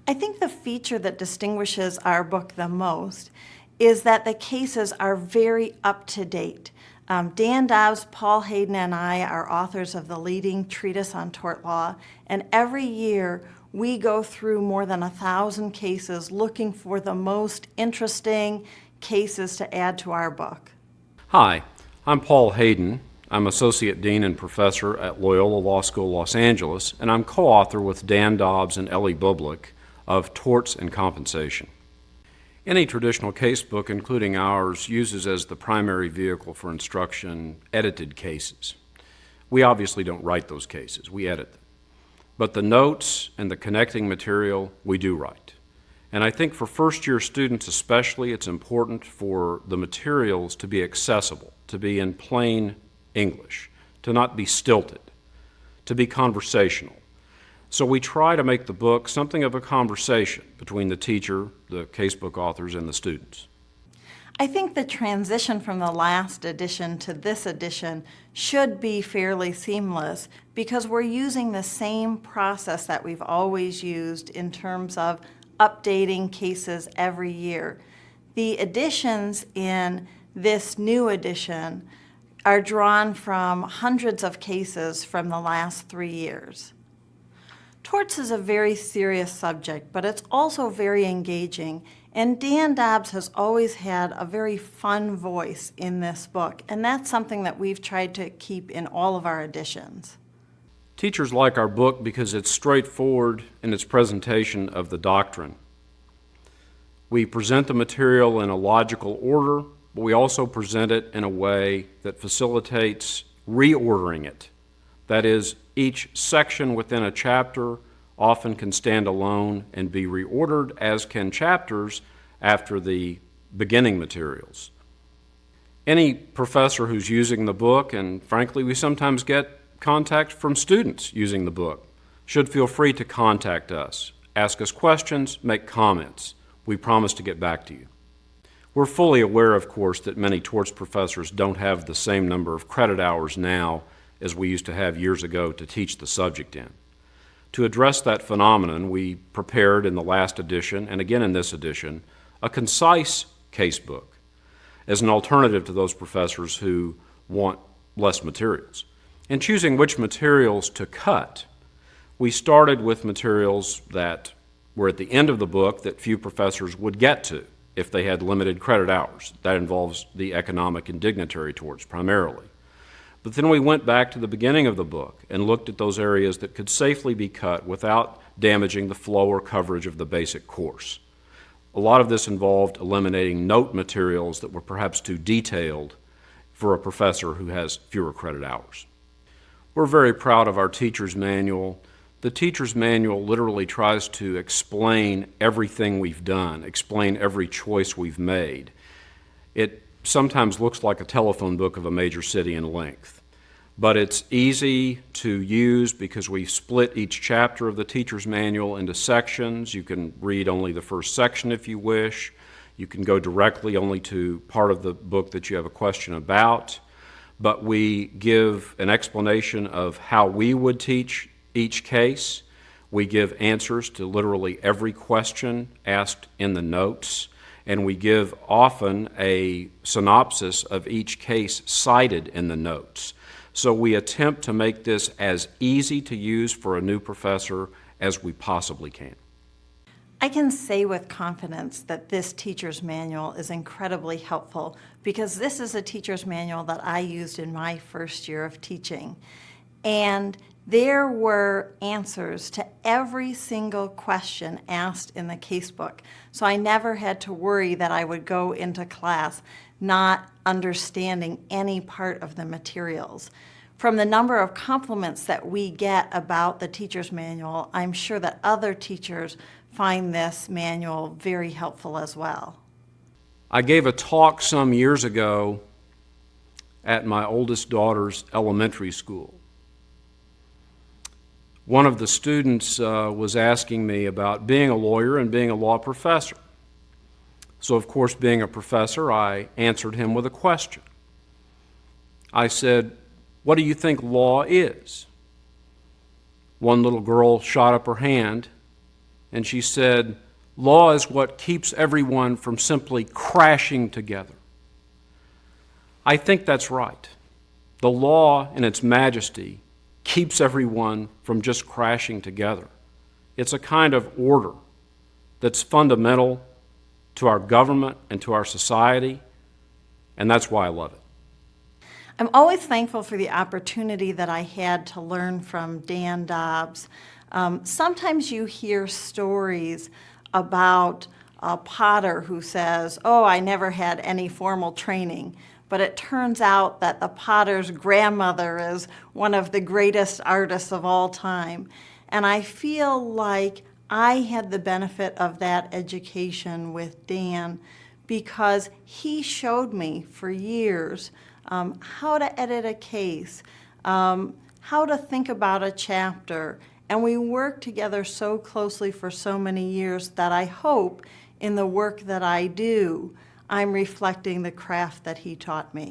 I think the feature that distinguishes our book the most is that the cases are very up to date. Dan Dobbs, Paul Hayden, and I are authors of the leading treatise on tort law, and every year we go through more than 1,000 cases looking for the most interesting cases to add to our book. Hi, I'm Paul Hayden. I'm Associate Dean and Professor at Loyola Law School, Los Angeles, and I'm co-author with Dan Dobbs and Ellie Bublick of Torts and Compensation. Any traditional casebook, including ours, uses as the primary vehicle for instruction edited cases. We obviously don't write those cases, we edit them. But the notes and the connecting material, we do write. And I think for first-year students especially, it's important for the materials to be accessible, to be in plain English, to not be stilted, to be conversational. So we try to make the book something of a conversation between the teacher, the casebook authors, and the students. I think the transition from the last edition to this edition should be fairly seamless because we're using the same process that we've always used in terms of updating cases every year. The additions in this new edition are drawn from hundreds of cases from the last 3 years. Torts is a very serious subject, but it's also very engaging, and Dan Dobbs has always had a very fun voice in this book, and that's something that we've tried to keep in all of our editions. Teachers like our book because it's straightforward in its presentation of the doctrine. We present the material in a logical order, but we also present it in a way that facilitates reordering it. That is, each section within a chapter often can stand alone and be reordered, as can chapters after the beginning materials. Any professor who's using the book, and frankly we sometimes get contact from students using the book, should feel free to contact us, ask us questions, make comments. We promise to get back to you. We're fully aware, of course, that many torts professors don't have the same number of credit hours now as we used to have years ago to teach the subject in. To address that phenomenon, we prepared in the last edition, and again in this edition, a concise casebook as an alternative to those professors who want less materials. In choosing which materials to cut, we started with materials that were at the end of the book that few professors would get to if they had limited credit hours. That involves the economic and dignitary torts primarily. But then we went back to the beginning of the book and looked at those areas that could safely be cut without damaging the flow or coverage of the basic course. A lot of this involved eliminating note materials that were perhaps too detailed for a professor who has fewer credit hours. We're very proud of our teacher's manual. The teacher's manual literally tries to explain everything we've done, explain every choice we've made. It sometimes looks like a telephone book of a major city in length, but it's easy to use because we split each chapter of the teacher's manual into sections. You can read only the first section if you wish. You can go directly only to part of the book that you have a question about, but we give an explanation of how we would teach each case. We give answers to literally every question asked in the notes, and we give often a synopsis of each case cited in the notes. So we attempt to make this as easy to use for a new professor as we possibly can. I can say with confidence that this teacher's manual is incredibly helpful because this is a teacher's manual that I used in my first year of teaching. And there were answers to every single question asked in the casebook. So I never had to worry that I would go into class not understanding any part of the materials. From the number of compliments that we get about the teacher's manual, I'm sure that other teachers find this manual very helpful as well. I gave a talk some years ago at my oldest daughter's elementary school. One of the students was asking me about being a lawyer and being a law professor. So, of course, being a professor, I answered him with a question. I said, "What do you think law is?" One little girl shot up her hand and she said, "Law is what keeps everyone from simply crashing together." I think that's right. The law in its majesty keeps everyone from just crashing together. It's a kind of order that's fundamental to our government and to our society, and that's why I love it. I'm always thankful for the opportunity that I had to learn from Dan Dobbs. Sometimes you hear stories about a potter who says, "Oh, I never had any formal training," but it turns out that the potter's grandmother is one of the greatest artists of all time. And I feel like I had the benefit of that education with Dan because he showed me for years how to edit a case, how to think about a chapter, and we worked together so closely for so many years that I hope in the work that I do, I'm reflecting the craft that he taught me.